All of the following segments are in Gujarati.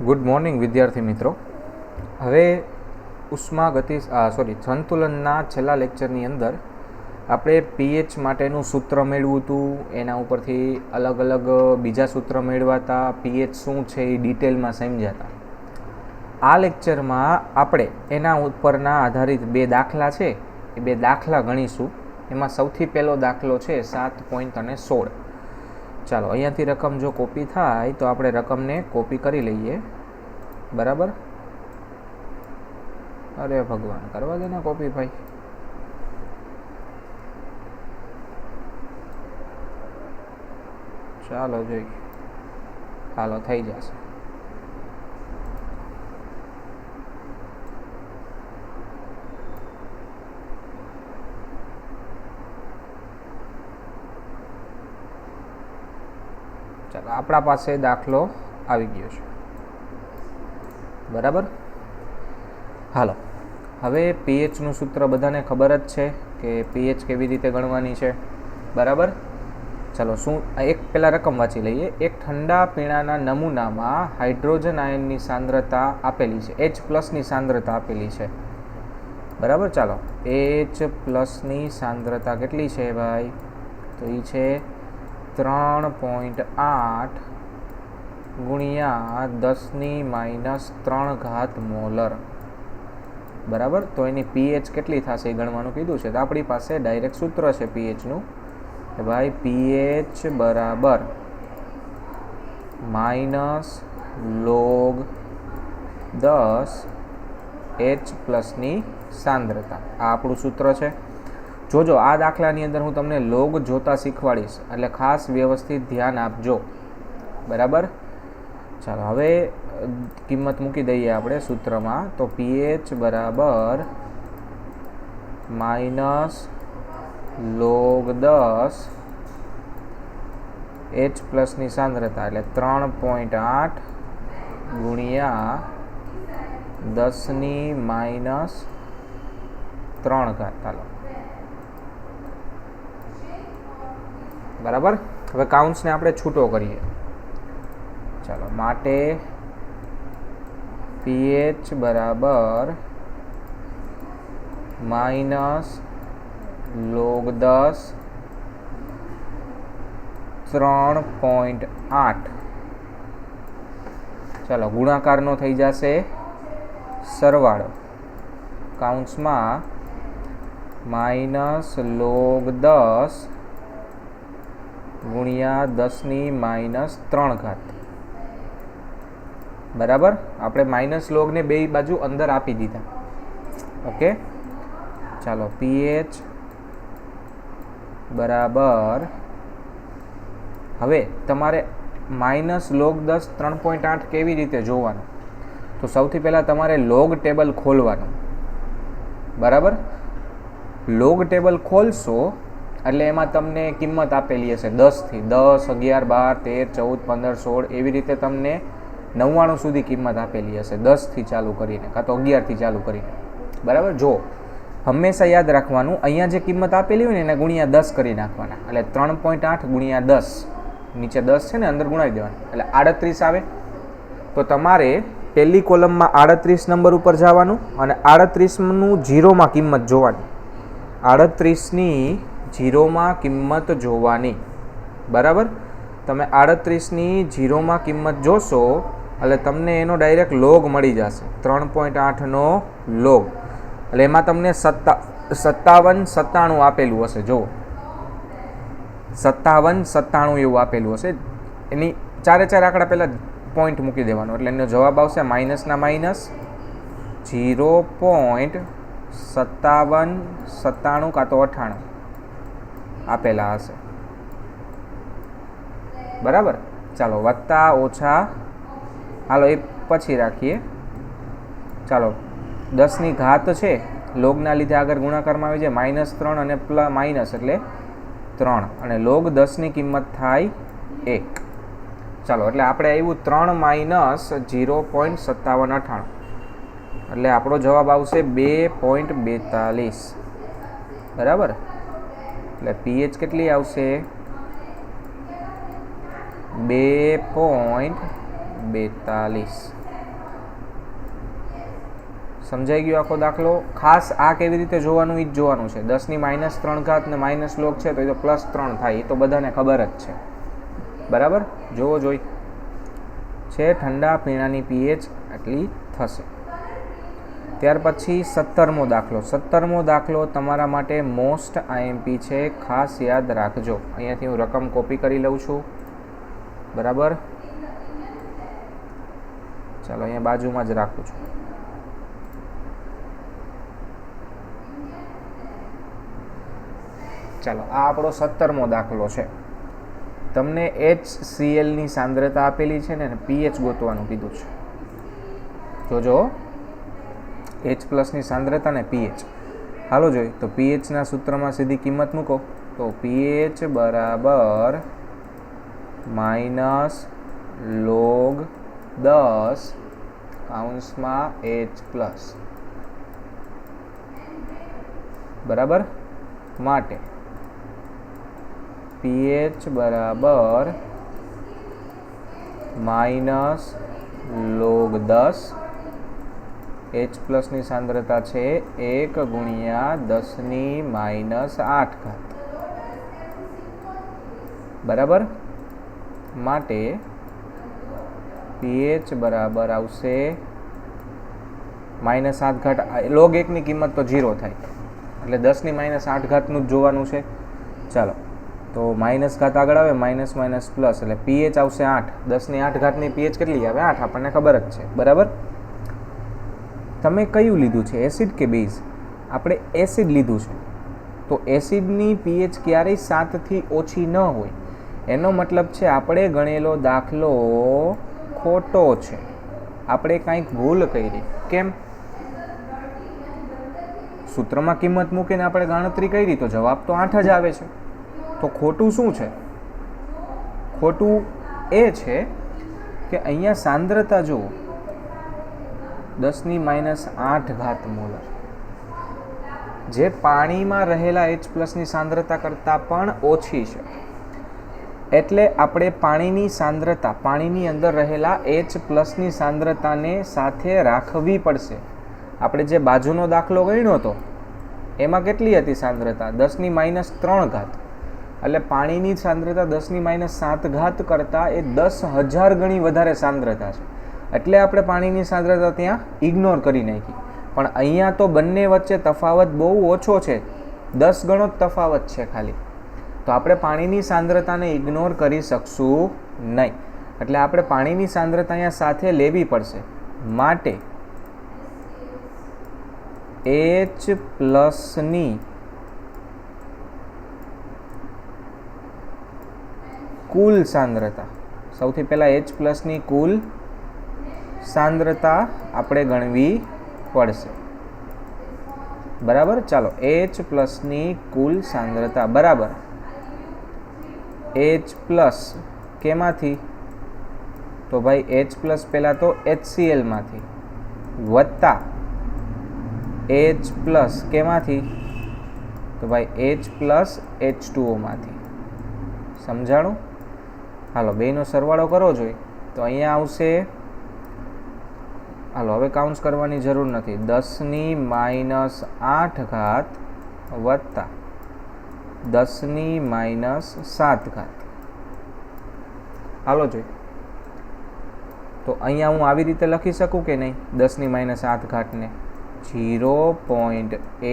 ગુડ મોર્નિંગ વિદ્યાર્થી મિત્રો. હવે ઉષ્માગતિ સંતુલનના છેલ્લા લેક્ચરની અંદર આપણે પીએચ માટેનું સૂત્ર મેળવ્યું હતું. એના ઉપરથી અલગ અલગ બીજા સૂત્ર મેળવ્યા હતા. પીએચ શું છે એ ડિટેલમાં સમજ્યા હતા. આ લેક્ચરમાં આપણે એના ઉપરના આધારિત બે દાખલા છે એ બે દાખલા ગણીશું. એમાં સૌથી પહેલો દાખલો છે 7.16. ચાલો, અહીંયાથી રકમ જો કોપી થાય તો આપણે રકમને કોપી કરી લઈએ. બરાબર? અરે ભગવાન, કરવા દે ને કોપી ભાઈ. ચાલો જોઈ, હાલો થઈ જશે. ચાલો, આપણા પાસે દાખલો આવી ગયો છે. બરાબર? હાલો, હવે પીએચનું સૂત્ર બધાને ખબર જ છે કે પીએચ કેવી રીતે ગણવાની છે. બરાબર? ચાલો, શું એક પહેલાં રકમ વાંચી લઈએ. એક ઠંડા પીણાના નમૂનામાં હાઇડ્રોજન આયનની સાંદ્રતા આપેલી છે, H+ની સાંદ્રતા આપેલી છે. બરાબર? ચાલો, H+ની સાંદ્રતા કેટલી છે ભાઈ? તો એ છે 3.8 ગુણ્યા 10⁻³ મોલર. બરાબર? તો એની પીએચ કેટલી થશે એ ગણવાનું કીધું છે. તો આપણી પાસે ડાયરેક્ટ સૂત્ર છે પીએચનું કે ભાઈ પીએચ બરાબર -log10 H+ની સાંદ્રતા. આ આપણું સૂત્ર છે. જોજો, આ દાખલાની અંદર હું તમને લોગ જોતા શીખવાડીશ, એટલે ખાસ વ્યવસ્થિત ધ્યાન આપજો. બરાબર? ચાલો, હવે કિંમત મૂકી દઈએ આપણે સૂત્રમાં. તો પીએચ બરાબર -log10 H+ની સાંદ્રતા, એટલે 3.8 ગુણ્યા 10⁻³ ચાલો. બરાબર? હવે કાઉન્ટ્સને આપણે છૂટો કરીએ. ચાલો, માટે પીએચ બરાબર -log10 3.8. ચાલો, ગુણાકારનો થઈ જશે સરવાળો. કાઉન્ટ્સમાં -log10 ગુણ્યા 10⁻³. બરાબર? આપણે માઇનસ લોગને બે બાજુ અંદર આપી દીધા. ઓકે, ચાલો, પીએચ બરાબર, હવે તમારે -log10 3.8 કેવી રીતે જોવાનું? તો સૌથી પહેલાં તમારે લોગ ટેબલ ખોલવાનું. બરાબર? લોગ ટેબલ ખોલશો એટલે એમાં તમને કિંમત આપેલી હશે 10થી 10, 11, 12, 13, 14, 15, 16 એવી રીતે તમને 99 સુધી કિંમત આપેલી હશે, 10થી ચાલુ કરીને કાં તો 11થી ચાલુ કરીને. બરાબર? જો હંમેશા યાદ રાખવાનું, અહીંયા જે કિંમત આપેલી હોય ને એને ગુણ્યા 10 કરી નાખવાના. એટલે 3.8 ગુણ્યા 10, નીચે 10 છે ને, અંદર ગુણાવી દેવાનું, એટલે 38 આવે. તો તમારે પહેલી કોલમમાં 38 નંબર ઉપર જવાનું અને 38નું 0માં કિંમત જોવાની. 38ની 0માં કિંમત જોવાની. બરાબર? તમે 38ની 0માં કિંમત જોશો એટલે તમને એનો ડાયરેક્ટ લોગ મળી જશે, 3.8નો લોગ. એટલે એમાં તમને 57, 97 આપેલું હશે. જુઓ, 57, 97 એવું આપેલું હશે. એની ચારે ચાર આંકડા પહેલાં પોઈન્ટ મૂકી દેવાનો, એટલે એનો જવાબ આવશે માઇનસના માઇનસ 0.57, 97 કાં તો 98 આપેલા હશે. બરાબર? ચાલો, વત્તા ઓછા હાલો એ પછી રાખીએ. ચાલો, 10ની ઘાત છે, લોગના લીધે આગળ ગુણાકારમાં આવી જાય -3 અને માઇનસ એટલે 3, અને લોગ 10ની કિંમત થાય 1. ચાલો, એટલે આપણે આવ્યું 3 - 0.5798, એટલે આપણો જવાબ આવશે 2.42. બરાબર? એટલે પીએચ કેટલી આવશે? 2.42. સમજાઈ ગયો આખો દાખલો? ખાસ આ કેવી રીતે જોવાનું એ જ જોવાનું છે. 10⁻³ ને માઇનસ લોગ છે તો એ તો +3 થાય, એ તો બધાને ખબર જ છે. બરાબર, જોવો જોઈ છે. ઠંડા પીણાની pH આટલી થશે. ત્યાર પછી 17મો દાખલો. 17મો દાખલો તમારા માટે મોસ્ટ IMP છે, ખાસ યાદ રાખજો. અહીંયાથી હું રકમ કોપી કરી લઉં છું. બરાબર, ચાલો અહીંયા બાજુમાં જ રાખું છું. ચાલો, આ આપણો 17મો દાખલો છે. તમને HCl ની સાંદ્રતા આપેલી છે ને pH ગોતવાનું કીધું છે. જોજો, H+ ની સાંદ્રતા ને pH. હાલો જોઈ તો pH ના સૂત્રમાં સીધી કિંમત મૂકો તો pH બરાબર -log 10 કૌંસમાં H+. બરાબર, માટે pH બરાબર -log 10. H+ ની સાંદ્રતા છે 1 × 10⁻⁸. બરાબર, માટે pH બરાબર આવશે -8. log 1 ની કિંમત તો 0 થાય, એટલે 10⁻8 નું જ જોવાનું છે. ચાલો, તો માઇનસ ઘાત આગળ આવે, માઇનસ માઇનસ પ્લસ, એટલે pH આવશે 8. 10⁸ ની pH કેટલી આવે? 8, આપણને ખબર જ છે. બરાબર, તમે કયું લીધું છે, એસિડ કે બેઝ? આપણે એસિડ લીધું છે. તો એસિડની pH ક્યારેય 7 થી ઓછી ન હોય. એનો મતલબ છે આપણે ગણેલો દાખલો ખોટો છે, આપણે કંઈક ભૂલ કરી. કેમ? સૂત્રમાં કિંમત મૂકીને આપણે ગણતરી કરી તો જવાબ તો 8 જ આવે છે. તો ખોટું શું છે? ખોટું એ છે કે અહીંયા સાંદ્રતા જુઓ, 10⁻8 મોલર, જે પાણીમાં રહેલા H+ ની સાંદ્રતા કરતાં પણ ઓછી છે. એટલે આપણે પાણીની સાંદ્રતા, પાણીની અંદર રહેલા H+ ની સાંદ્રતાને સાથે રાખવી પડશે. આપણે જે બાજુનો દાખલો ગણ્યો હતો એમાં કેટલી હતી સાંદ્રતા? 10⁻3. એટલે પાણીની સાંદ્રતા 10⁻7 કરતાં એ 10,000 ગણી વધારે સાંદ્રતા છે. એટલે આપણે પાણીની સાંદ્રતા ત્યાં ઇગ્નોર કરી નાખી. પણ અહીંયા તો બંને વચ્ચે તફાવત બહુ ઓછો છે, 10 ગણો જ તફાવત છે ખાલી. તો આપણે પાણીની સાંદ્રતાને ઇગ્નોર કરી શકશું નહીં. એટલે આપણે પાણીની સાંદ્રતા અહીંયા સાથે લેવી પડશે. માટે H+ ની કુલ સાંદ્રતા, સૌથી પહેલા H+ ની કુલ સાંદ્રતા આપણે ગણવી પડશે. બરાબર, ચાલો, H+ ની કુલ સાંદ્રતા બરાબર H+ કેમાંથી? તો ભાઈ H+ પહેલા તો HCl માંથી, વત્તા H+ કેમાંથી? તો ભાઈ H+ H2O માંથી. સમજાણું? હાલો, બેનો સરવાળો કરો જોઈએ તો અહીંયા આવશે, હાલો હવે કાઉન્ટ્સ કરવાની જરૂર નથી, 10⁻8 વત્તા 10⁻7. હાલો જોઈ તો અહીંયા હું આવી રીતે લખી શકું કે નહીં? 10⁻8 ને 0.1 ×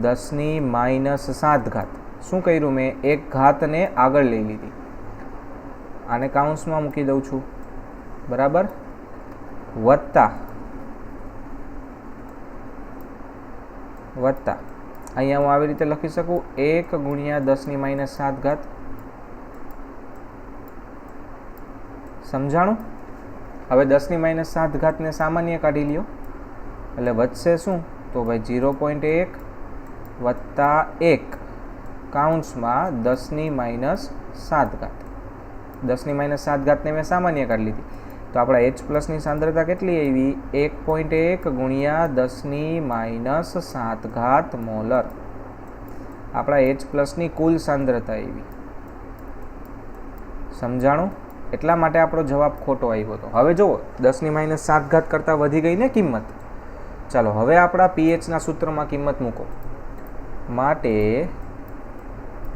10⁻7. શું કર્યું મેં? એક ઘાતને આગળ લઈ લીધી. આને કાઉન્સમાં મૂકી દઉં છું. બરાબર, વત્તા અહીંયા હું આવી રીતે લખી શકું 1 × 10⁻7. સમજાણું? હવે 10⁻7 ને સામાન્ય કાઢી લ્યો એટલે વધશે શું? તો ભાઈ 0.1 વત્તા 1 કાઉન્સમાં 10⁻7. 10�7 ને મેં સામાન્ય કાઢી લીધી તો આપણા H+ ની સાંદ્રતા કેટલી આવી? 1.1 × 10⁻7 મોલર. આપણા H+ ની કુલ સાંદ્રતા આવી. સમજાણું? એટલા માટે આપણો જવાબ ખોટો આવ્યો હતો. હવે જુઓ 10⁻7 કરતાં વધી ગઈ ને કિંમત. ચાલો હવે આપણા પીએચના સૂત્રમાં કિંમત મૂકો. માટે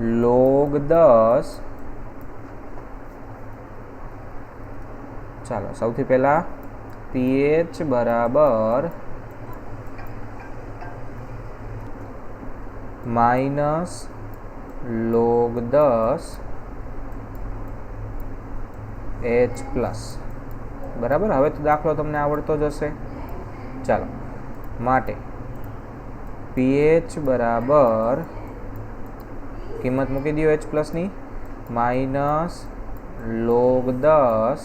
log 10, ચાલો સૌથી પહેલાં પીએચ બરાબર -log 10 H પ્લસ. બરાબર, હવે તો દાખલો તમને આવડતો જ હશે. ચાલો માટે પીએચ બરાબર કિંમત મૂકી દો H પ્લસની -log 10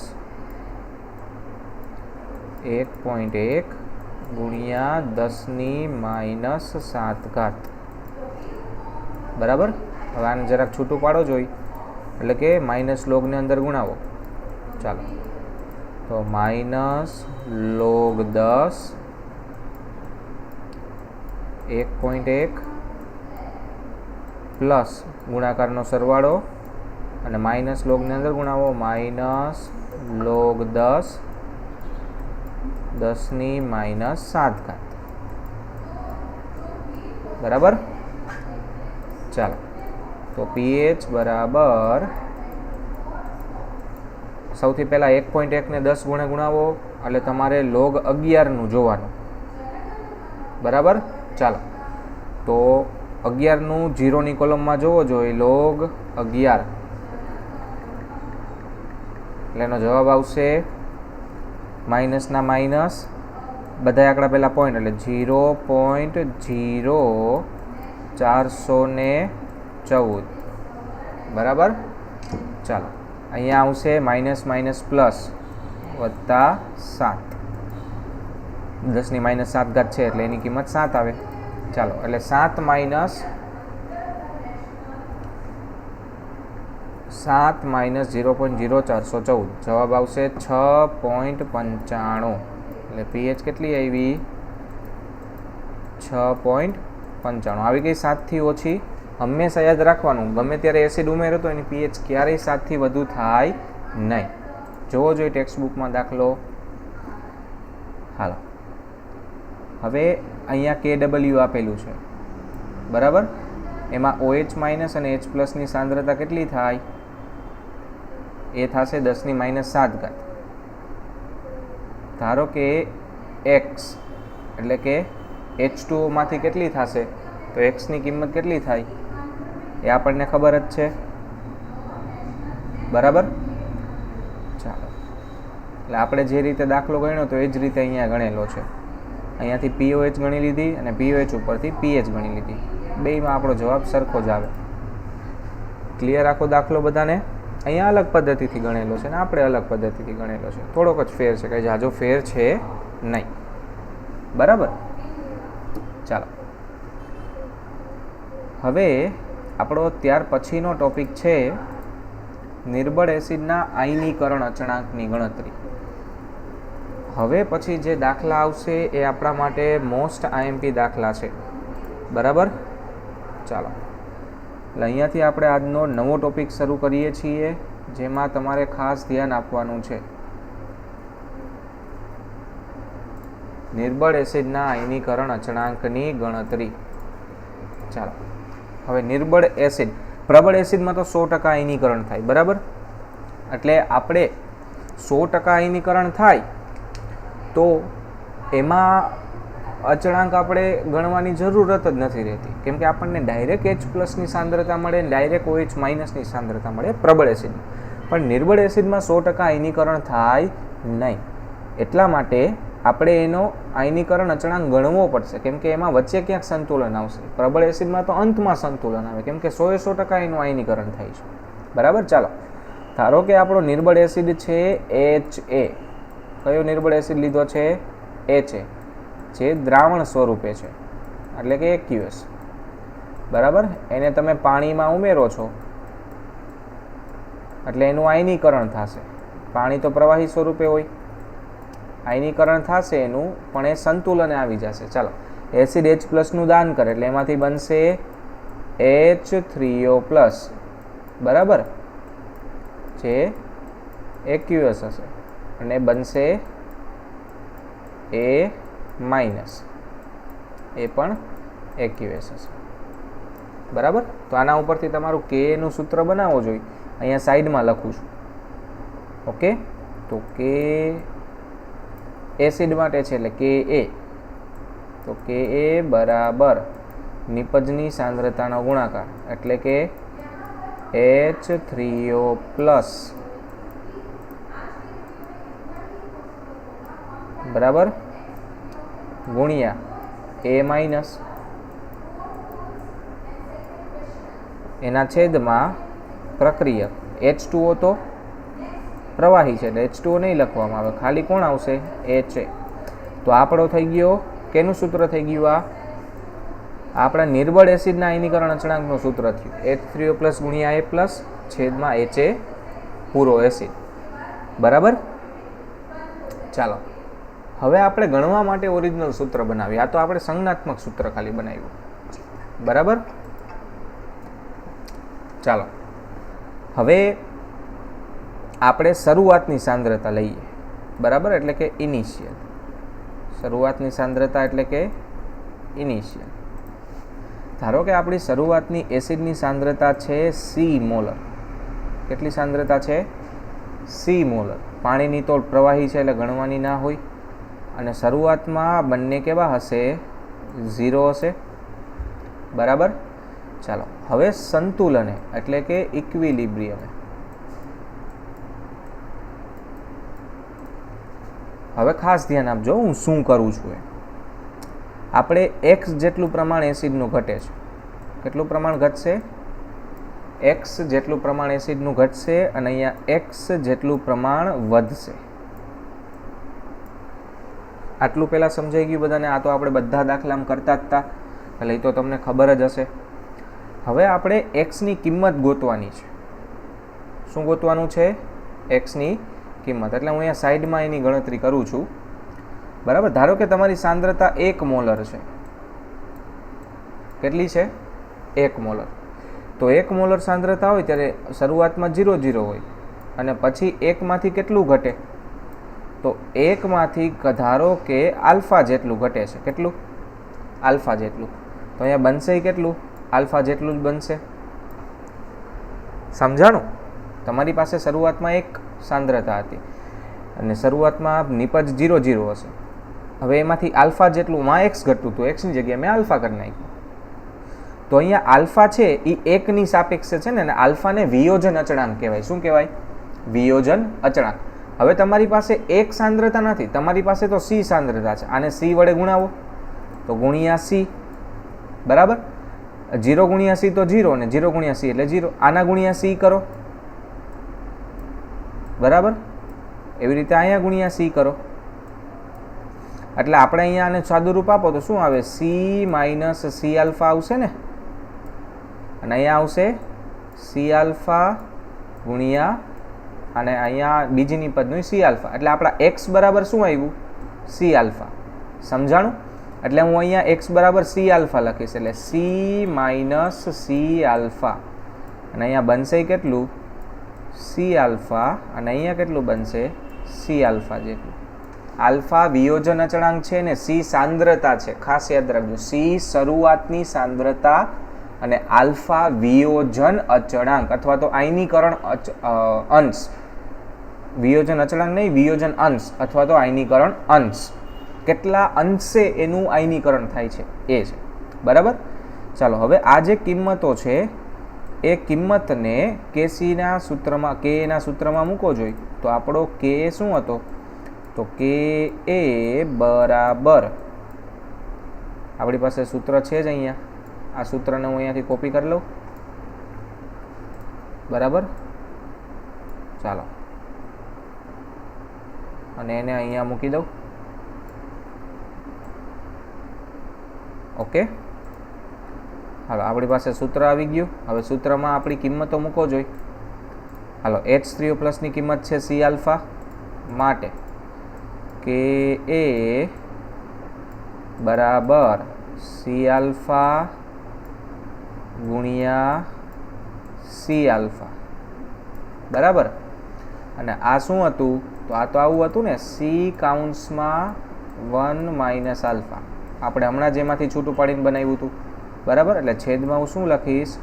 1.1 ગુણ્યા 10⁻7. બરાબર. હવે આને જરાક છૂટું પાડો જોઈ, એટલે કે -logને અંદર ગુણાવો. ચાલો તો -log 10 1.1 પ્લસ ગુણાકારનો સરવાળો અને -logને અંદર ગુણાવો -log 10 10⁻7. બરાબર. ચાલો તો પીએચ બરાબર સૌથી પહેલાં 1.1 ને 10 ગુણે ગુણાવો એટલે તમારે log 11નું જોવાનું. બરાબર. ચાલો તો 11નું 0ની કોલમમાં જોવો જોઈએ log 11 એટલે એનો જવાબ આવશે માઇનસના માઇનસ, બધા આંકડા પહેલાં પોઈન્ટ એટલે 0.0414. બરાબર. ચાલો અહીંયા આવશે માઇનસ પ્લસ વત્તા 7. 10⁻7 છે એટલે એની કિંમત 7 આવે. ચાલો એટલે 7 માઇનસ 0.0414 જવાબ આવશે 6.95. એટલે પીએચ કેટલી આવી? 6.95 આવી ગઈ. 7થી ઓછી. હંમેશા યાદ રાખવાનું, ગમે ત્યારે એસિડ ઉમેરો તો એની પીએચ ક્યારેય 7થી વધુ થાય નહીં. જોવો જોઈએ ટેક્સ્ટ બુકમાં દાખલો. હાલો હવે અહીંયા KW આપેલું છે. બરાબર. એમાં OH- અને H પ્લસની સાંદ્રતા કેટલી થાય? એ થશે 10⁻7. ધારો કે x એટલે કે H2O કેટલી થશે તો xની કિંમત કેટલી થાય એ આપણને ખબર જ છે. બરાબર. ચાલો એટલે આપણે જે રીતે દાખલો ગણ્યો તો એ જ રીતે અહીંયા ગણેલો છે. અહીંયાથી POH ગણી લીધી અને POH ઉપરથી pH ગણી લીધી. બેયમાં આપણો જવાબ સરખો જ આવે. ક્લિયર આખો દાખલો બધાને? અહીંયા અલગ પદ્ધતિથી ગણેલો છે ને આપણે અલગ પદ્ધતિથી ગણેલો છે. થોડોક જ ફેર છે, કંઈ ઝાઝો ફેર છે નહીં. બરાબર. ચાલો હવે આપણો ત્યાર પછીનો ટોપિક છે નિર્બળ એસિડના આયનીકરણ અચળાંકની ગણતરી. હવે પછી જે દાખલા આવશે એ આપણા માટે મોસ્ટ IMP દાખલા છે. બરાબર. ચાલો એટલે અહીંયાથી આપણે આજનો નવો ટોપિક શરૂ કરીએ છીએ, જેમાં તમારે ખાસ ધ્યાન આપવાનું છે નિર્બળ એસિડના આયનીકરણ અચળાંકની ગણતરી. ચાલો હવે નિર્બળ એસિડ, પ્રબળ એસિડમાં તો 100% આયનીકરણ થાય. બરાબર. એટલે આપણે 100% આયનીકરણ થાય તો એમાં અચળાંક આપણે ગણવાની જરૂરત જ નથી રહેતી, કેમ કે આપણને ડાયરેક્ટ H પ્લસની સાંદ્રતા મળે, ડાયરેક્ટ OH માઇનસની સાંદ્રતા મળે પ્રબળ એસિડમાં. પણ નિર્બળ એસિડમાં 100% આયનીકરણ થાય નહીં. એટલા માટે આપણે એનો આયનીકરણ અચળાંક ગણવો પડશે, કેમ કે એમાં વચ્ચે ક્યાંક સંતુલન આવશે. પ્રબળ એસિડમાં તો અંતમાં સંતુલન આવે, કેમ કે 100% એનું આયનીકરણ થાય છે. બરાબર. ચાલો ધારો કે આપણો નિર્બળ એસિડ છે HA. કયો નિર્બળ એસિડ લીધો છે? HA, જે દ્રાવણ સ્વરૂપે છે એટલે કે aqueous. બરાબર. એને તમે પાણીમાં ઉમેરો છો એટલે એનું આયનીકરણ થશે. પાણી તો પ્રવાહી સ્વરૂપે હોય, આયનીકરણ થશે એનું, પણ એ સંતુલને આવી જશે. ચાલો એસિડ H પ્લસનું દાન કરે એટલે એમાંથી બનશે H3O પ્લસ. બરાબર. જે एक्यूएस हशे अने बनशे ए माइनस ए पण एक्यूएस हशे बराबर। तो आना उपरथी तमारुं के नुं सूत्र बनावो जोईए अहींया साइडमां लखुं छुं ओके। तो के एसिड माटे छे એટલે के ए तो के ए बराबर निपजनी सांद्रतानो गुणाकार એટલે કે H3O प्लस बराबर गुणिया ए माइनस एना छेदमां प्रक्रियक H2O तो प्रवाही है H2O नहीं लखवामां आवे खाली कोण आवशे H ए। तो आपणो थई गयो केनुं सूत्र थई गयुं आ आपणा निर्बळ एसिडना आयनीकरण अचळांकनुं सूत्र थयुं H3O प्लस गुणिया ए प्लस छेदमां HA पूरो एसिड बराबर। चालो हवे आपणे गणवा माटे ओरिजिनल सूत्र बनावीए आ तो आपणे संज्ञात्मक सूत्र खाली बनाव्युं बराबर। चालो हवे આપણે શરૂઆતની સાંદ્રતા લઈએ બરાબર એટલે કે ઇનિશિયલ શરૂઆતની સાંદ્રતા એટલે કે ઇનિશિયલ ધારો કે આપણી શરૂઆતની એસિડની સાંદ્રતા છે C મોલર કેટલી સાંદ્રતા છે C મોલર પાણીની તો પ્રવાહી છે એટલે ગણવાની ના હોય અને શરૂઆતમાં બંને કેવા હશે 0 હશે બરાબર। ચાલો હવે સંતુલને એટલે કે ઇક્વિલિબ્રિયમ હવે ખાસ ધ્યાન આપજો હું શું કરું છું એ આપણે x જેટલું પ્રમાણ એસિડનું ઘટે છે કેટલું પ્રમાણ ઘટશે x જેટલું પ્રમાણ એસિડનું ઘટશે અને અહીંયા x જેટલું પ્રમાણ વધશે આટલું પહેલાં સમજાઈ ગયું બધાને આ તો આપણે બધા દાખલામાં કરતા જ હતા એટલે એ તો તમને ખબર જ હશે। હવે આપણે x ની કિંમત ગોતવાની છે શું ગોતવાનું છે x ની કિંમત એટલે હું અહીંયા સાઈડમાં એની ગણતરી કરું છું બરાબર। ધારો કે તમારી સાંદ્રતા 1 મોલર છે કેટલી છે 1 મોલર તો 1 મોલર સાંદ્રતા હોય ત્યારે શરૂઆતમાં 0 0 હોય અને પછી 1 માંથી કેટલું ઘટે તો 1 માંથી ધારો કે આલ્ફા જેટલું ઘટે છે કેટલું આલ્ફા જેટલું તો અહીંયા બનશે કેટલું આલ્ફા જેટલું જ બનશે સમજાણું। તમારી પાસે શરૂઆતમાં એક સાંદ્રતા હતી અને શરૂઆતમાં નિપજ 0 0 હશે હવે એમાંથી આલ્ફા જેટલું માં x ઘટતું તો x ની જગ્યાએ મેં આલ્ફા કરી નાખ્યું તો અહીંયા આલ્ફા છે એ 1 ની સાપેક્ષે છે ને અને આલ્ફાને વિયોજન અચળાંક કહેવાય શું કહેવાય વિયોજન અચળાંક। હવે તમારી પાસે એક સાંદ્રતા નથી તમારી પાસે તો C સાંદ્રતા છે આને C વડે ગુણાવો તો ગુણ્યા C બરાબર 0 ગુણ્યા C તો 0 અને 0 ગુણ્યા C એટલે 0 આના ગુણ્યા C કરો બરાબર એવી રીતે અહીંયા ગુણ્યા C કરો એટલે આપણે અહીંયા આને સાદુરૂપ આપો તો શું આવે C માઇનસ C આલ્ફા આવશે ને અને અહીંયા આવશે C આલ્ફા ગુણ્યા અને અહીંયા બીજીની પદનું C આલ્ફા એટલે આપણા x બરાબર શું આવ્યું C આલ્ફા સમજાણું એટલે હું અહીંયા x બરાબર C આલ્ફા લખીશ એટલે C માઇનસ C આલ્ફા અને અહીંયા બનશે કેટલું C આલ્ફા અને અહીંયા કેટલું બનશે C આલ્ફા જેટલું આલ્ફા વિયોજન અચળાંક છે ને C સાંદ્રતા છે ખાસ યાદ રાખજો C શરૂઆતની સાંદ્રતા અને આલ્ફા વિયોજન અચળાંક અથવા તો આયનીકરણ અંશ વિયોજન અચળાંક નહીં વિયોજન અંશ અથવા તો આયનીકરણ અંશ કેટલા અંશે એનું આયનીકરણ થાય છે એ છે બરાબર। ચાલો હવે આ જે કિંમતો છે એ કિંમતને કેસીના સૂત્રમાં કે ના સૂત્રમાં મૂકો જોઈએ તો આપણો કે શું હતો તો કે એ બરાબર આપણી પાસે સૂત્ર છે જ અહીંયા આ સૂત્રને હું અહીંયાથી કોપી કરી લઉં બરાબર। ચાલો અને એને અહીંયા મૂકી દઉં ઓકે હાલો આપણી પાસે સૂત્ર આવી ગયું હવે સૂત્રમાં આપણી કિંમતો મૂકો જોઈએ હાલો H3O પ્લસની કિંમત છે C આલ્ફા માટે કે એ બરાબર C આલ્ફા ગુણ્યા C આલ્ફા બરાબર અને આ શું હતું? તો આ તો આવું હતું ને, સી કાઉન્સમાં 1 માઇનસ આલ્ફા. આપણે હમણાં જ એમાંથી છૂટું પાડીને બનાવ્યું હતું, બરાબર. એટલે છેદમાં હું શું લખીશ?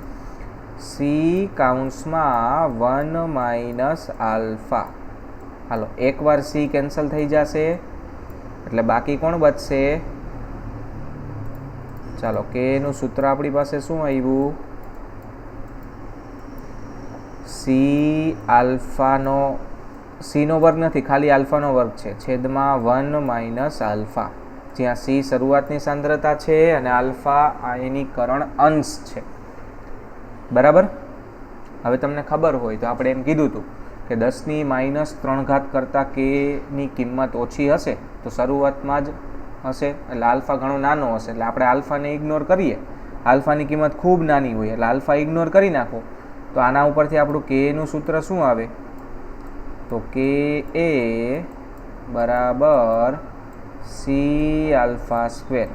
સી કાઉન્સમાં 1 માઇનસ આલ્ફા. હાલો, એકવાર સી કેન્સલ થઈ જશે એટલે બાકી કોણ બચશે? ચાલો, કે નું સૂત્ર આપણી પાસે શું આવ્યું? સી આલ્ફાનો, સીનો વર્ગ નથી, ખાલી આલ્ફાનો વર્ગ છે, છેદમાં 1 માઇનસ આલ્ફા, જ્યાં સી શરૂઆતની સાંદ્રતા છે અને આલ્ફા આયનીકરણ અંશ છે, બરાબર. હવે તમને ખબર હોય તો આપણે એમ કીધું હતું કે 10⁻³ કરતાં કેની કિંમત ઓછી હશે તો શરૂઆતમાં જ હશે, એટલે આલ્ફા ઘણો નાનો હશે, એટલે આપણે આલ્ફાને ઇગ્નોર કરીએ. આલ્ફાની કિંમત ખૂબ નાની હોય એટલે આલ્ફા ઇગ્નોર કરી નાખો. તો આના ઉપરથી આપણું કેનું સૂત્ર શું આવે? તો કે એ બરાબર સી આલ્ફા સ્ક્વેર.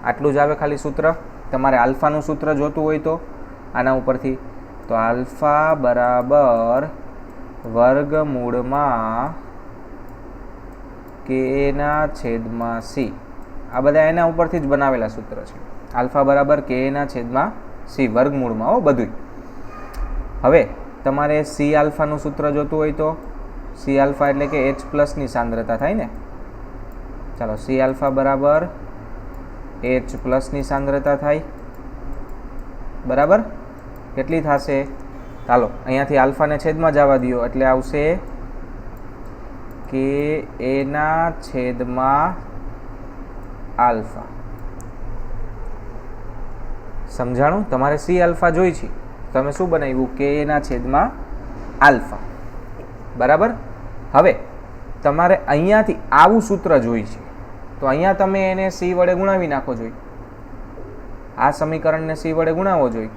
આટલું જ આવે ખાલી સૂત્ર. તમારે આલ્ફાનું સૂત્ર જોતું હોય તો આના ઉપરથી તો આલ્ફા બરાબર વર્ગમૂળમાં કેના છેદમાં સી. આ બધા એના ઉપરથી જ બનાવેલા સૂત્ર છે. આલ્ફા બરાબર કેના છેદમાં સી વર્ગમૂળમાં હો બધું. હવે તમારે સી આલ્ફાનું સૂત્ર જોતું હોય તો સી આલ્ફા એટલે કે H પ્લસની સાંદ્રતા થાય ને. ચાલો, સી આલ્ફા બરાબર H પ્લસની સાંદ્રતા થાય, બરાબર. કેટલી થશે? ચાલો, અહીંયાથી આલ્ફાને છેદમાં જવા દો એટલે આવશે કે એના છેદમાં આલ્ફા. સમજાણું? તમારે સી આલ્ફા જોઈ છે, તમે શું બનાવ્યું? કે એના છેદમાં આલ્ફા, બરાબર. હવે તમારે અહીંયાથી આવું સૂત્ર જોઈ છે તો અહીંયા તમે એને સી વડે ગુણાવી નાખો જોઈએ. આ સમીકરણને સી વડે ગુણાવવો જોઈએ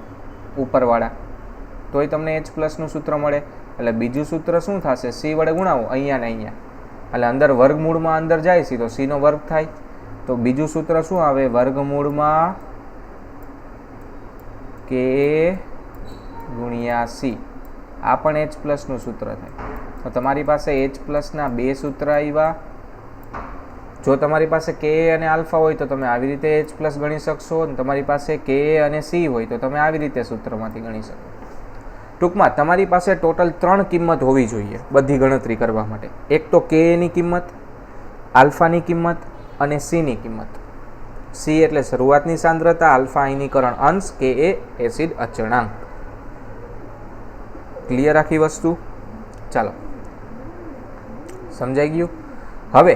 ઉપરવાળા, તોય તમને H પ્લસનું સૂત્ર મળે. એટલે બીજું સૂત્ર શું થશે? સી વડે ગુણાવો અહીંયા ને અહીંયા, એટલે અંદર વર્ગમૂળમાં અંદર જાય છે તો સીનો વર્ગ થાય. તો બીજું સૂત્ર શું આવે? વર્ગમૂળમાં કે ગુણ્યા સી. આ પણ H પ્લસનું સૂત્ર થાય. તો તમારી પાસે H પ્લસના બે સૂત્ર આવ્યા. જો તમારી પાસે કે અને આલ્ફા હોય તો તમે આવી રીતે H પ્લસ ગણી શકશો, અને તમારી પાસે કે અને સી હોય તો તમે આવી રીતે સૂત્રમાંથી ગણી શકો. ટૂંકમાં તમારી પાસે ટોટલ 3 કિંમત હોવી જોઈએ બધી ગણતરી કરવા માટે. એક તો કે ની કિંમત, આલ્ફાની કિંમત અને સીની કિંમત. સી એટલે શરૂઆતની સાંદ્રતા, આલ્ફા આયનીકરણ અંશ, કે એ એસિડ અચળાંક. ક્લિયર આખી વસ્તુ? ચાલો, સમજાઈ ગયું? હવે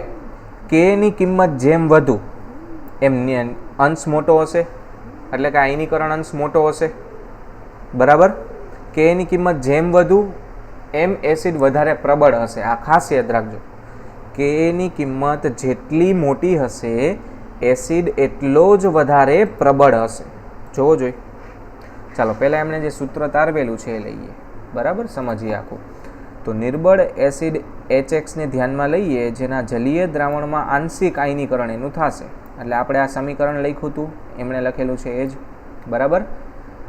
કે ની કિંમત જેમ વધુ એમ અંશ મોટો હશે, એટલે કે આયનીકરણ અંશ મોટો હશે, બરાબર. કે ની કિંમત જેમ વધુ એમ એસિડ વધારે પ્રબળ હશે. આ ખાસ યાદ રાખજો. કે ની કિંમત જેટલી મોટી હશે એસિડ એટલો જ વધારે પ્રબળ હશે. જોવો જોઈએ. ચાલો, પહેલાં એમણે જે સૂત્ર તારવેલું છે એ લઈએ, બરાબર, સમજીએ આખું. તો નિર્બળ એસિડ HX ને ધ્યાનમાં લઈએ જેના જલીય દ્રાવણમાં આંશિક આયનીકરણ એનું થશે. એટલે આપણે આ સમીકરણ લખ્યું હતું, એમણે લખેલું છે એ જ, બરાબર.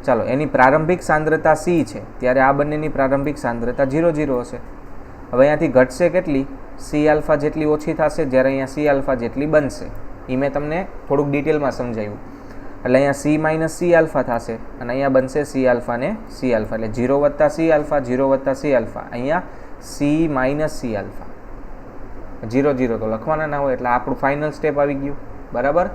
ચાલો, એની પ્રારંભિક સાંદ્રતા સી છે ત્યારે આ બંનેની પ્રારંભિક સાંદ્રતા 0 હશે. હવે અહીંયાથી ઘટશે કેટલી? સી આલ્ફા જેટલી ઓછી થશે, જ્યારે અહીંયા સી આલ્ફા જેટલી બનશે. એ મેં તમને થોડુંક ડિટેલમાં સમજાવ્યું. એટલે અહીંયા સી માઇનસ સી આલ્ફા થશે અને અહીંયા બનશે સી આલ્ફા ને સી આલ્ફા, એટલે 0 વત્તા સી આલ્ફા, 0 વત્તા સી આલ્ફા. અહીંયા સી માઇનસ સી આલ્ફા, 0 તો લખવાના ના હોય, એટલે આપણું ફાઇનલ સ્ટેપ આવી ગયું, બરાબર.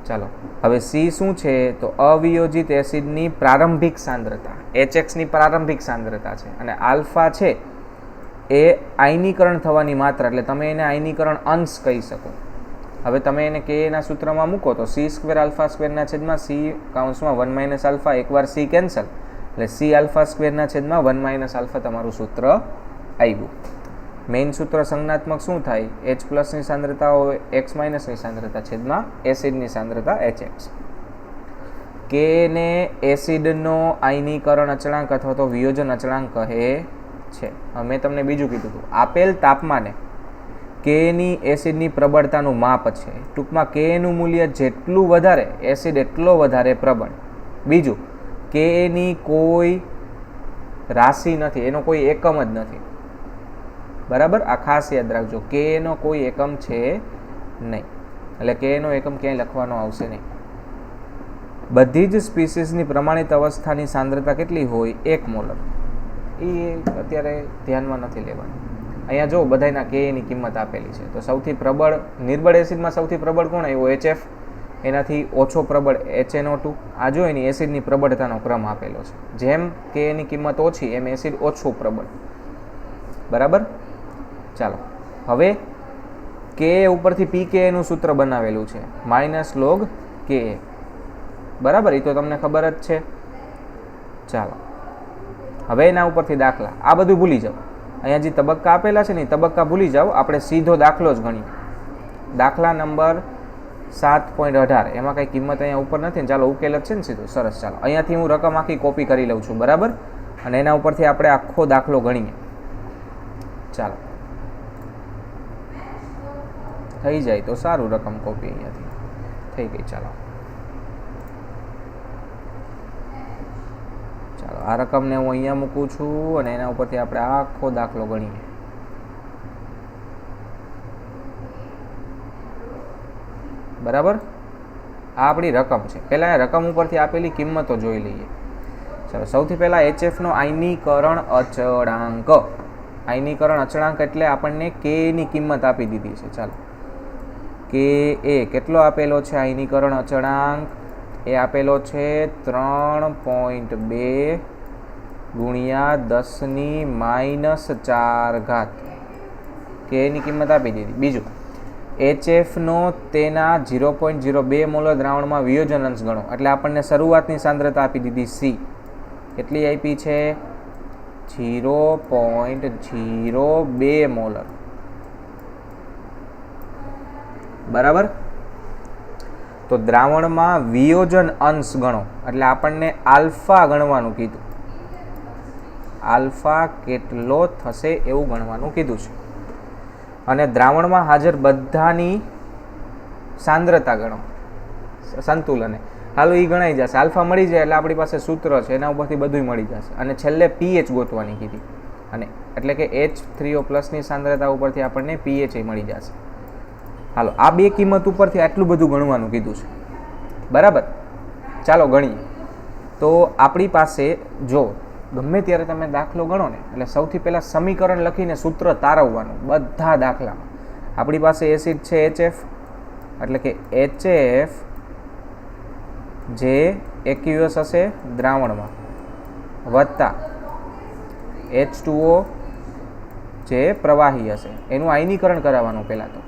ચાલો, હવે સી શું છે? તો અવિયોજિત એસિડની પ્રારંભિક સાંદ્રતા, HX ની પ્રારંભિક સાંદ્રતા છે, અને આલ્ફા છે એ આયનીકરણ થવાની માત્રા, એટલે તમે એને આયનીકરણ અંશ કહી શકો. હવે તમે એને કે ના સૂત્રમાં મૂકો તો સી સ્ક્વેર આલ્ફા સ્ક્વેરના છેદમાં સી કાઉન્સમાં 1 માઇનસ આલ્ફા, એકવાર સી કેન્સલ એટલે સી આલ્ફા સ્ક્વેરના છેદમાં 1 માઇનસ આલ્ફા તમારું સૂત્ર આવ્યું. મેઇન સૂત્ર સંજ્ઞાત્મક શું થાય? H પ્લસની સાંદ્રતા હોય X માઇનસની સાંદ્રતા છેદમાં એસિડની સાંદ્રતા HX. કે ને એસિડનો આયનીકરણ અચળાંક અથવા તો વિયોજન અચળાંક કહે છે. મેં તમને બીજું કીધું હતું, આપેલ તાપમાને કેની એસિડની પ્રબળતાનું માપ છે. ટૂંકમાં કેનું મૂલ્ય જેટલું વધારે એસિડ એટલો વધારે પ્રબળ. બીજું, કેની કોઈ રાશિ નથી, એનો કોઈ એકમ જ નથી. બરાબર, આ ખાસ યાદ રાખજો, કે એનો કોઈ એકમ છે નહીં, એટલે કે એનો એકમ ક્યાંય લખવાનો આવશે નહીં. બધી જ સ્પીસીસની પ્રમાણિત અવસ્થાની સાંદ્રતા કેટલી હોય? 1 મોલર. એ અત્યારે ધ્યાનમાં નથી લેવાની. અહીંયા જો બધાના કે એની કિંમત આપેલી છે. તો સૌથી પ્રબળ નિર્બળ એસિડમાં સૌથી પ્રબળ કોણ આવ્યો? HF. એનાથી ઓછો પ્રબળ HNO2. આ જો એની એસિડની પ્રબળતાનો ક્રમ આપેલો છે. જેમ કે એની કિંમત ઓછી એમ એસિડ ઓછું પ્રબળ. બરાબર, ચાલો હવે કે ઉપરથી પીકે નું સૂત્ર બનાવેલું છે -log Ka. બરાબર, એ તો તમને ખબર જ છે. ચાલો હવે એના ઉપરથી દાખલા, આ બધું ભૂલી જાઓ. અહીંયા જે તબક્કા આપેલા છે ને એ તબક્કા ભૂલી જાઓ. આપણે સીધો દાખલો જ ગણીએ. દાખલા નંબર 7.18. એમાં કઈ કિંમત અહીંયા ઉપર નથી ને, ચાલો ઉકેલ જ છે ને સીધો. સરસ, ચાલો અહીંયાથી હું રકમ આખી કોપી કરી લઉં છું. બરાબર, અને એના ઉપરથી આપણે આખો દાખલો ગણીએ. ચાલો થઈ જાય તો સારું. રકમ કોપી અહીંયાથી થઈ ગઈ. ચાલો ચાલો આ રકમને હું અહીંયા મૂકું છું અને એના ઉપરથી આપણે આખો દાખલો ગણીએ. બરાબર, આ આપણી રકમ છે. પહેલાં રકમ ઉપરથી આપેલી કિંમતો જોઈ લઈએ. ચાલો સૌથી પહેલાં HF નો આયનીકરણ અચળાંક. આયનીકરણ અચળાંક એટલે આપણને કે ની કિંમત આપી દીધી છે. ચાલો કે એ કેટલો આપેલો છે? આયનીકરણ અચળાંક એ આપેલો છે 3.2 ગુણ્યા 10⁻⁴. કે એની કિંમત આપી દીધી. બીજું, HF નો તેના 0.02 મોલર દ્રાવણમાં વિયોજન અંશ ગણો. એટલે આપણને શરૂઆતની સાંદ્રતા આપી દીધી C. કેટલી આપી છે? 0.02 મોલર. બરાબર, તો દ્રાવણમાં વિયોજન અંશ ગણો. એટલે આપણને આલ્ફા ગણવાનું કીધું. આલ્ફા કેટલો થશે એવું ગણવાનું કીધું છે. અને દ્રાવણમાં હાજર બધાની સાંદ્રતા ગણો, સંતુલને. હાલો એ ગણાઈ જશે. આલ્ફા મળી જાય એટલે આપણી પાસે સૂત્ર છે, એના ઉપરથી બધું મળી જશે. અને છેલ્લે પીએચ ગોતવાની કીધી. અને એટલે કે H3O+ ની સાંદ્રતા ઉપરથી આપણને પીએચ મળી જશે. હાલો આ બે કિંમત ઉપરથી આટલું બધું ગણવાનું કીધું છે. બરાબર, ચાલો ગણીએ. તો આપણી પાસે જો ગમે ત્યારે તમે દાખલો ગણો ને એટલે સૌથી પહેલાં સમીકરણ લખીને સૂત્ર તારવવાનું બધા દાખલામાં. આપણી પાસે એસિડ છે HF, એટલે કે HF જે એક્યુએસ હશે દ્રાવણમાં, વત્તા H2O જે પ્રવાહી હશે, એનું આયનીકરણ કરાવવાનું પહેલાં તો.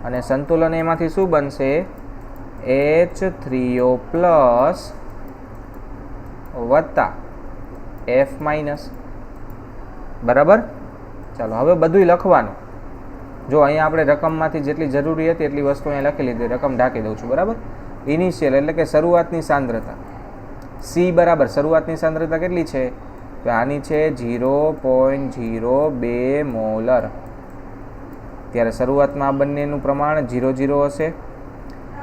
અને સંતુલન એમાંથી શું બનશે? H3O+ વત્તા F-. બરાબર, ચાલો હવે બધું લખવાનું. જો અહીંયા આપણે રકમમાંથી જેટલી જરૂરી હતી એટલી વસ્તુ અહીંયા લખી લીધી. રકમ ઢાંકી દઉં છું. બરાબર, ઇનિશિયલ એટલે કે શરૂઆતની સાંદ્રતા C. બરાબર, શરૂઆતની સાંદ્રતા કેટલી છે? તો આની છે 0.02 મોલર. ત્યારે શરૂઆતમાં આ બંનેનું પ્રમાણ 0 હશે.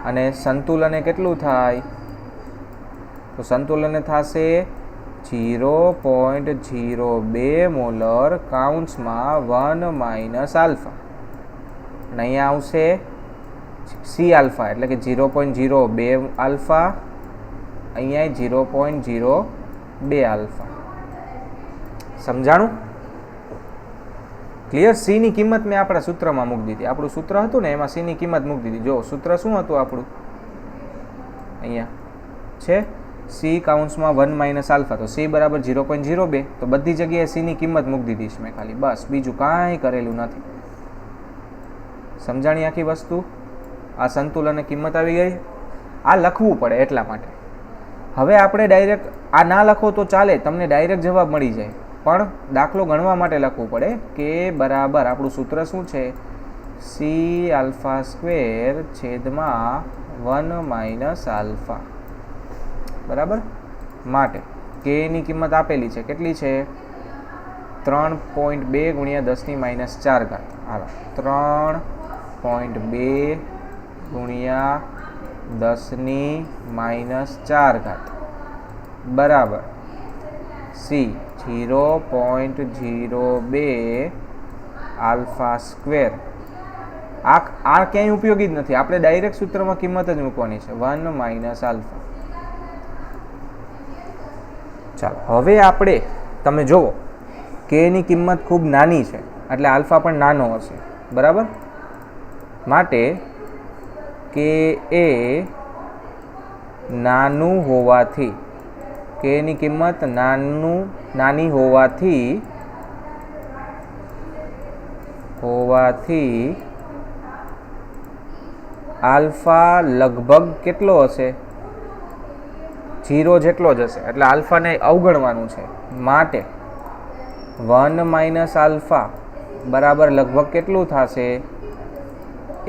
અને સંતુલને કેટલું થાય? તો સંતુલને થશે 0.02 મોલર કાઉન્સમાં 1 - આલ્ફા. અને અહીંયા આવશે C આલ્ફા, એટલે કે 0.02 આલ્ફા. અહીંયા 0.02 આલ્ફા. સમજાણું? ક્લિયર? C ની કિંમત મેં આપણા સૂત્રમાં મૂકી દીધી. આપણું સૂત્ર હતું ને એમાં C ની કિંમત મૂકી દીધી. જો સૂત્ર શું હતું આપણું? અહીંયા છે C કાઉન્સમાં 1 - આલ્ફા. તો C બરાબર 0.02. તો બધી જગ્યાએ C ની કિંમત મૂકી દીધી છે મેં ખાલી. બસ, બીજું કાંઈ કરેલું નથી. સમજાણી આખી વસ્તુ? આ સંતુલન કિંમત આવી ગઈ. આ લખવું પડે એટલા માટે. હવે આપણે ડાયરેક્ટ આ ના લખો તો ચાલે, તમને ડાયરેક્ટ જવાબ મળી જાય. પણ દાખલો ગણવા માટે લખવું પડે કે બરાબર આપણું સૂત્ર શું છે? C⁴/1 - alpha. બરાબર, માટે કે ની કિંમત આપેલી છે. કેટલી છે? 3.2 ગુણ્યા 10⁻⁴. હાલો 3.2 ગુણ્યા 10⁻⁴ બરાબર C 0.02 આલ્ફા સ્ક્વેર. આ ક્યાંય ઉપયોગી જ નથી, આપણે ડાયરેક્ટ સૂત્રમાં કિંમત જ મૂકવાની છે 1 માઇનસ આલ્ફા. ચાલો હવે આપણે તમે જુઓ કે ની કિંમત ખૂબ નાની છે એટલે આલ્ફા પણ નાનો હશે, બરાબર. માટે કે એ નાનું હોવાથી, કે ની કિંમત નાની હોવાથી આલ્ફા લગભગ કેટલો હશે? 0 જેટલો જ હશે. એટલે આલ્ફાને અવગણવાનું છે. માટે 1 માઇનસ આલ્ફા બરાબર લગભગ કેટલું થશે?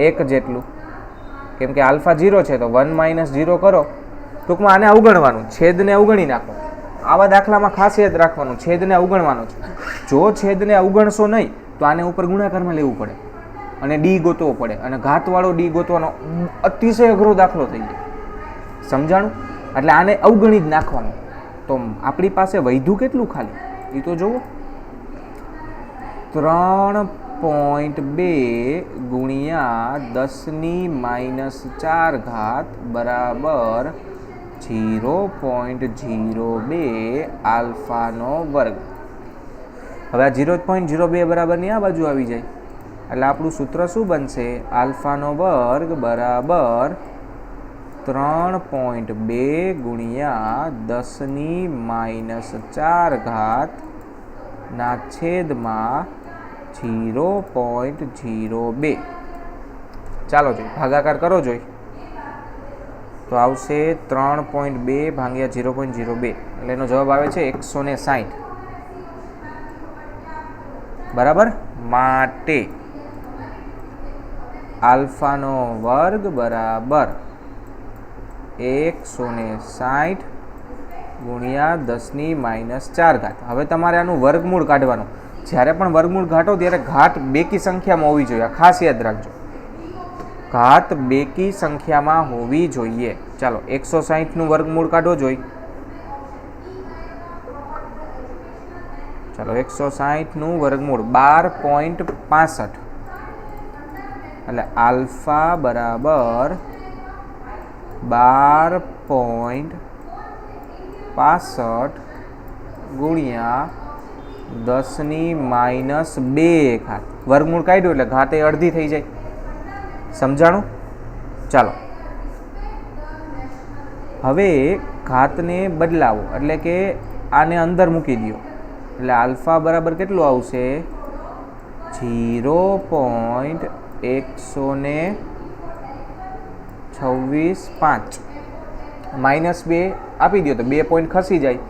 1 જેટલું. કેમ કે આલ્ફા 0 છે તો 1 માઇનસ 0 કરો. ટૂંકમાં આને અવગણવાનું, છેદને અવગણી નાખો. આવા દાખલામાં ખાસ યાદ રાખવાનું, છેદને અવગણવાનો છે. જો છેદને અવગણશો નહીં તો આને ઉપર ગુણાકારમાં લેવું પડે અને ડી ગોતવો પડે, અને ઘાતવાળો ડી ગોતવાનો અતિશય અઘરો દાખલો થઈ જાય. સમજાણું? એટલે આને અવગણી જ નાખવાનું. તો આપણી પાસે વધ્યું કેટલું ખાલી એ તો જુઓ, 3.2 ગુણ્યા 10⁻⁴ બરાબર 0.02 આલ્ફાનો વર્ગ. હવે આ 0.02 બરાબરની આ બાજુ આવી જાય એટલે આપણું સૂત્ર શું બનશે? આલ્ફાનો વર્ગ બરાબર 3.2 ગુણ્યા 10⁻⁴ ના છેદમાં 0.02. ચાલો જોઈ ભાગાકાર કરો જોઈ તો આવશે 3.2 ભાગ્યા 0.02 એટલે એનો જવાબ આવે છે 160. બરાબર. માટે આલ્ફાનો વર્ગ બરાબર 160 ગુણ્યા 10⁻⁴. હવે તમારે આનું વર્ગમૂળ કાઢવાનું. જ્યારે પણ વર્ગમૂળ ઘાટો ત્યારે ઘાત બેકી સંખ્યામાં હોવી જોઈએ. ખાસ યાદ રાખજો, ઘાત બેકી સંખ્યામાં હોવી જોઈએ. ચાલો 160નું વર્ગમૂળ કાઢો જોઈ. ચાલો 160નું વર્ગમૂળ 12.65 એટલે આલ્ફા બરાબર 12.65 ગુણ્યા 10⁻². વર્ગમૂળ કાઢ્યું એટલે ઘાત એ અડધી થઈ જાય. સમજાણું? ચાલો હવે ઘાતને બદલાવો એટલે કે આને અંદર મૂકી દો એટલે આલ્ફા બરાબર કેટલું આવશે? 0.126.5 -2 આપી દો તો 2 પોઈન્ટ ખસી જાય.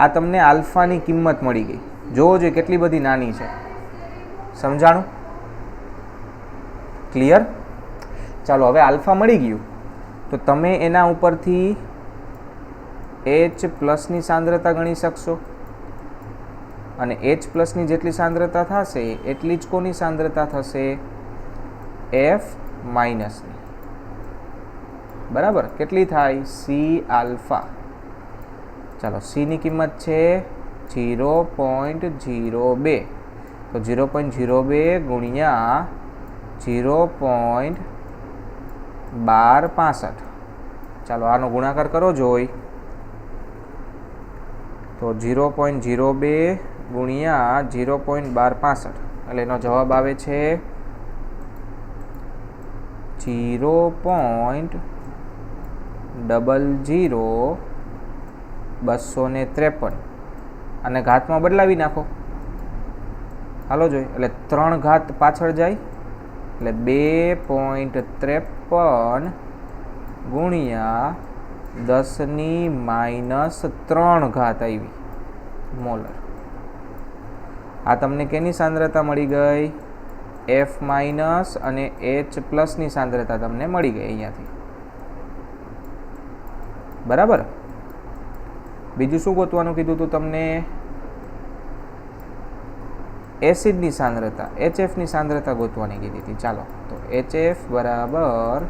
આ તમને આલ્ફાની કિંમત મળી ગઈ. જોવો જોઈએ કેટલી બધી નાની છે. સમજાણું? ક્લિયર? ચાલો હવે આલ્ફા મળી ગયું તો તમે એના ઉપરથી H પ્લસની સાંદ્રતા ગણી શકશો, અને H પ્લસની જેટલી સાંદ્રતા થશે એટલી જ કોની સાંદ્રતા થશે? F માઇનસની. બરાબર. કેટલી થાય? C alpha. ચાલો Cની કિંમત છે 0.02 તો 0.02 ગુણ્યા 0.1265. ચાલો આનો ગુણાકાર કરો જોઈ તો 0.02 ગુણ્યા 0.1265 એટલે એનો જવાબ આવે છે 0.00253. અને ઘાતમાં બદલાવી નાખો. હાલો જોઈ એટલે 3 ઘાત પાછળ જાય એટલે 2.53 ગુણ્યા 10⁻³ આવી મોલર. આ તમને કેની સાંદ્રતા મળી ગઈ? F માઇનસ અને H પ્લસની સાંદ્રતા તમને મળી ગઈ અહીંયાથી. બરાબર. બીજું શું ગોતવાનું કીધું હતું તમને? એસિડની સાંદ્રતા, HFની સાંદ્રતા ગોતવાની કીધી હતી. ચાલો તો HF બરાબર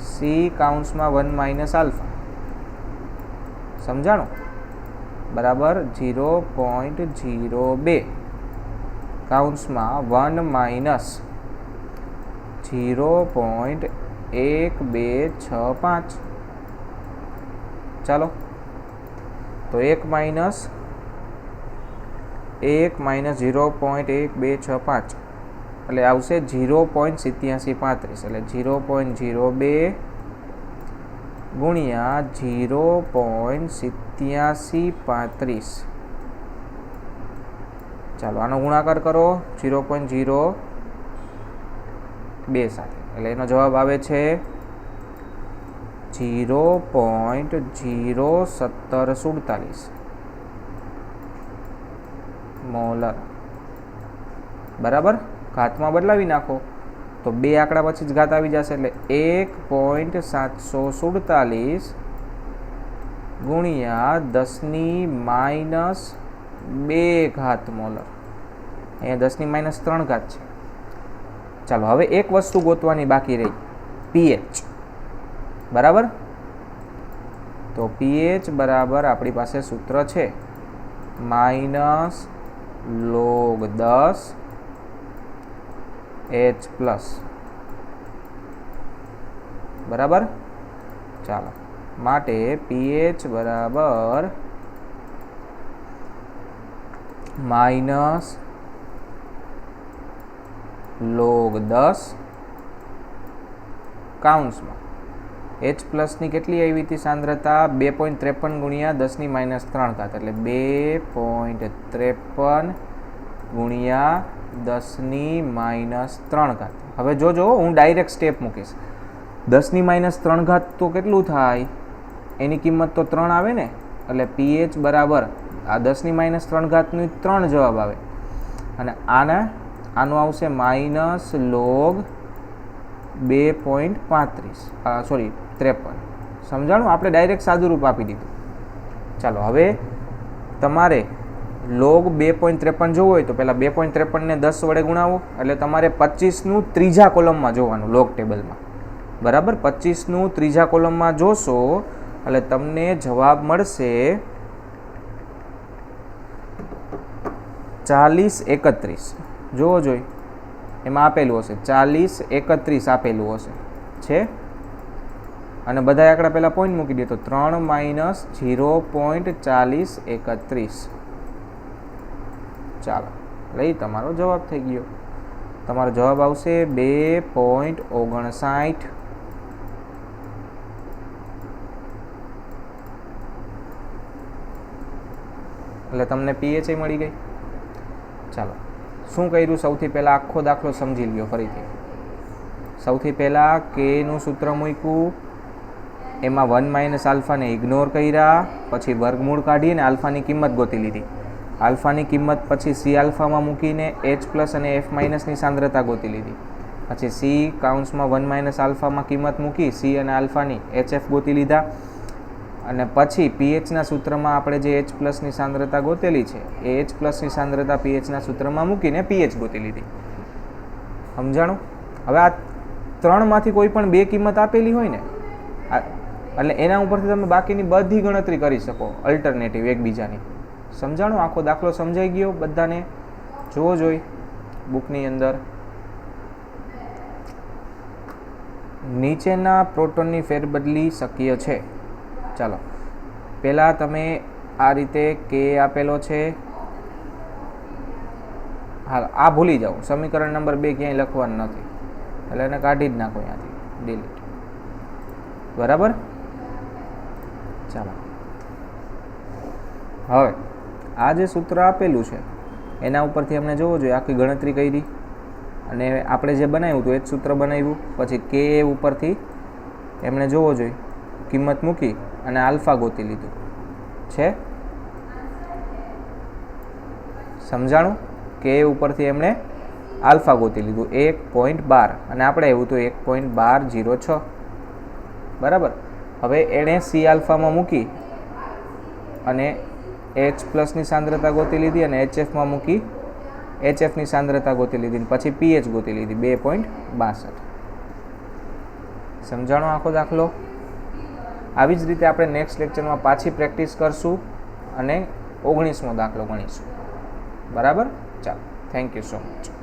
C (1 - આલ્ફા. સમજાણું? બરાબર 0.02 કાઉન્સમાં 1 માઇનસ 0.1265. ચાલો તો 1 માઇનસ 0.1265 એટલે આવશે 0.8735 એટલે 0.02 ગુણ્યા 0.8735. ચાલો આનો ગુણાકાર કરો 0.02 સાથે એટલે એનો જવાબ આવે છે 0.0747 મોલર. બરાબર, ઘાતમાં બદલાવી નાખો તો બે આંકડા પછી જ ઘાત આવી જશે એટલે 1.747 ગુણ્યા 10⁻² મોલર. અહીંયા 10⁻³ છે. ચાલો હવે એક વસ્તુ ગોતવાની બાકી રહી, પીએચ. બરાબર, તો પીએચ બરાબર આપણી પાસે સૂત્ર છે -log10 H+. બરાબર, ચાલો માટે પીએચ બરાબર -log10 કાઉન્સમાં H+ ની કેટલી આવી હતી સાંદ્રતા 2.53 ગુણ્યા 10⁻³ એટલે 2.53 ગુણ્યા 10⁻³. હવે જોજો હું ડાયરેક્ટ સ્ટેપ મૂકીશ. 10⁻³ તો કેટલું થાય, એની કિંમત તો 3 આવે ને, એટલે પીએચ બરાબર આ 10⁻³ 3 જવાબ આવે અને આનું આવશે -log 2.53 સમજાણું. આપણે ડાયરેક્ટ સાદું રૂપ આપી દીધું. ચાલો હવે તમારે log 2.53 જોવું હોય તો પહેલાં 2.53 ને 10 વડે ગુણાવો એટલે તમારે 25નું ત્રીજા કોલમમાં જોવાનું લોગ ટેબલમાં. બરાબર, 25નું ત્રીજા કોલમમાં જોશો એટલે તમને જવાબ મળશે 4031. જોવો જોઈ એમાં આપેલું હશે 4031 આપેલું હશે છે અને બધા આંકડા પહેલાં પોઈન્ટ મૂકી દે તો 3 - 0.4031. ચાલો લઈ તમારો જવાબ થઈ ગયો. તમારો જવાબ આવશે 2.59. એટલે તમને પીએચ મળી ગઈ. ચાલો શું કર્યું, સૌથી પહેલાં આખો દાખલો સમજી લ્યો ફરીથી. સૌથી પહેલાં કેનું સૂત્ર મૂક્યું, એમાં 1 - ને ઇગ્નોર કર્યા, પછી વર્ગમૂળ કાઢીને આલ્ફાની કિંમત ગોતી લીધી. આલ્ફાની કિંમત પછી સી આલ્ફામાં મૂકીને H+ અને F- ની સાંદ્રતા ગોતી લીધી. પછી સી કાઉન્સમાં 1 - માં કિંમત મૂકી સી અને આલ્ફાની HF ગોતી લીધા અને પછી પીએચના સૂત્રમાં આપણે જે H+ ની સાંદ્રતા ગોતેલી છે એ H+ ની સાંદ્રતા પીએચના સૂત્રમાં મૂકીને પીએચ ગોતી લીધી. સમજાણું. હવે આ ત્રણમાંથી કોઈ પણ બે કિંમત આપેલી હોય ને એટલે એના ઉપરથી તમે બાકીની બધી ગણતરી કરી શકો અલ્ટરનેટિવ એકબીજાની. સમજાણું. આખો દાખલો સમજાઈ ગયો બધાને? જોવો જોઈ બુકની અંદર. નીચેના પ્રોટોનની ફેરબદલી શક્ય છે. ચાલો પહેલાં તમે આ રીતે કે આપેલો છે, હાલ આ ભૂલી જાઓ, સમીકરણ નંબર 2 ક્યાંય લખવાનું નથી એટલે એને કાઢી જ નાખો અહીંયાથી, ડિલીટ. બરાબર. ચાલો હવે આ જે સૂત્ર આપેલું છે એના ઉપરથી અમને જોવો જોઈએ આખી ગણતરી કરી અને આપણે જે બનાવ્યું હતું એ જ સૂત્ર બનાવ્યું. પછી કે ઉપરથી એમણે જોવો જોઈએ કિંમત મૂકી અને આલ્ફા ગોતી લીધું છે. સમજાણું. કે ઉપરથી એમણે આલ્ફા ગોતી લીધું 1.12 અને આપણે એવું તો 1.1206. બરાબર. હવે એણે સી આલ્ફામાં મૂકી અને H+ ની સાંદ્રતા ગોતી લીધી અને HF માં મૂકી HF ની સાંદ્રતા ગોતી લીધી પછી પીએચ ગોતી લીધી 2.62. સમજાણો આખો દાખલો. આવી જ રીતે આપણે નેક્સ્ટ લેક્ચરમાં પાછી પ્રેક્ટિસ કરશું અને 19મો દાખલો ગણીશું. બરાબર, ચાલો, થેન્ક યુ સો મચ.